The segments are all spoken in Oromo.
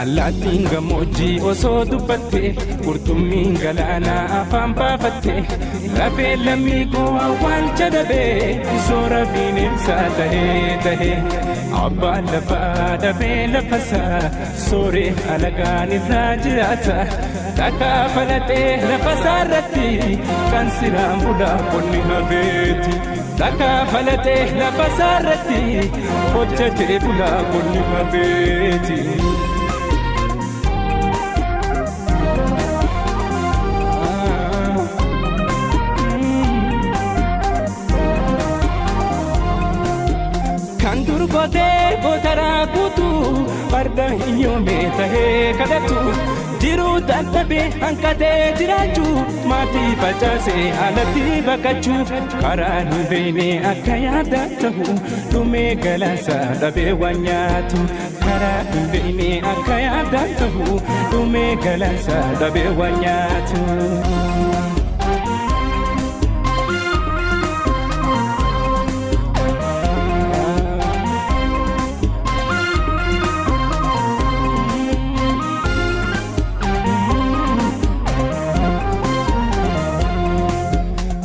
Allaattiin gammoojjii osoo dubbatte qurxummiin galaanaa afaan baafatte lafee lammii koo awwaalcha dhabee soora bineensaa tahee abbaan lafaa dhabee lafasaa sooree alagaan irraa jiraata takkaa falatee lafasaa irratti kan siraan bulaa qonni hafeeti takkaa falatee lafasaa irratti hojjetee bulaa qonni hafeeti. Kan durgootee gootaraa guutuu farda hiyyoomee tahee kadhatu jiruu dadhabee hanqatee jiraachuu maatii facaasee alatti baqachuuf karaa nu beeknee akka yaada ta'u dhumee galaansaa dhabee waan nyaatu karaa nu beeknee akka yaada ta'u dhumee galaansaa dhabee waan nyaatu.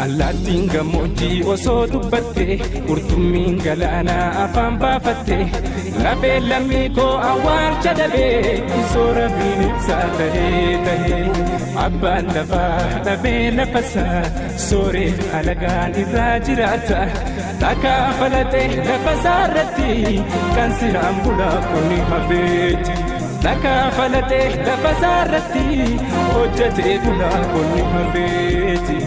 Allaattiin gammoojjii osoo dubbatte qurxummiin galaanaa afaan baafatte lafee lammii koo awwaalcha dhabee soora bineensaa tahee abbaan lafaa dhabee lafasaa sooree alagaan irraa jiraata takkaa falatee lafasaa irratti kan siraan bulaa qonni hafeeti takkaa falatee lafasaa irratti hojjetee bulaa qonni hafeeti.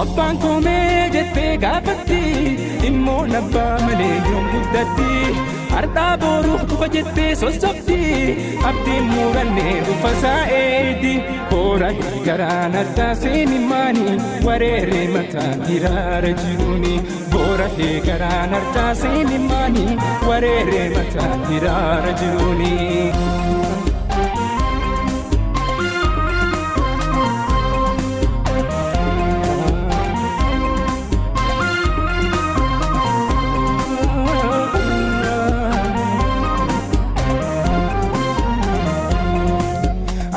Abbaan koomee jettee gaafatti immoo nabbaa malee yoom guddatti har'aa boruuf dhufa jettee sossobdi abdiin murannee dhufa saa'eeti boora garaan addaa seenimmaanii wareeree mataan hiraara jiruuni boora garaan addaa seenimmaanii wareeree mataan hiraara jiruuni.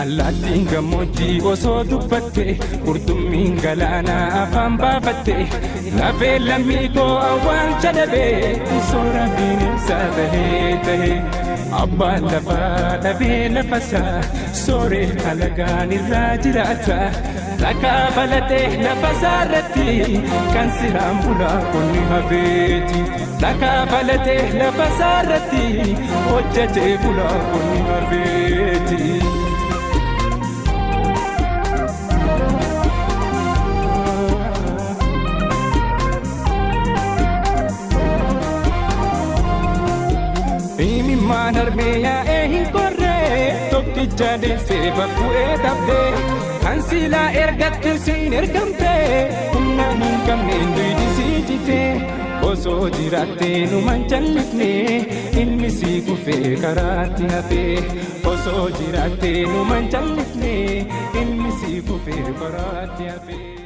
Allaattiin gammoojjii osoo dubbatte qurxummiin galaanaa afaan baafatte lafee lammii koo awwaalcha dhabee soora bineensaa tahee abbaan lafaa dhabee lafasaa sooree alagaan irraa jiraata takkaa falatee lafasaa irratti kan siraan bulaa qonni hafeeti takkaa falatee lafasaa irratti hojjetee bulaa qonni hafeeti. Imimmaan harmee yaa'ee hin korree tokkicha deessee bakku'ee dhabdee kan silaa ergatte siin ergamtee humna hin qabneen duydisii jitee osoo jiraattee numan jallifnee ilmi sii kufee karaatti hafee osoo jiraattee numan jallifnee ilmi sii kufee karaatti hafee.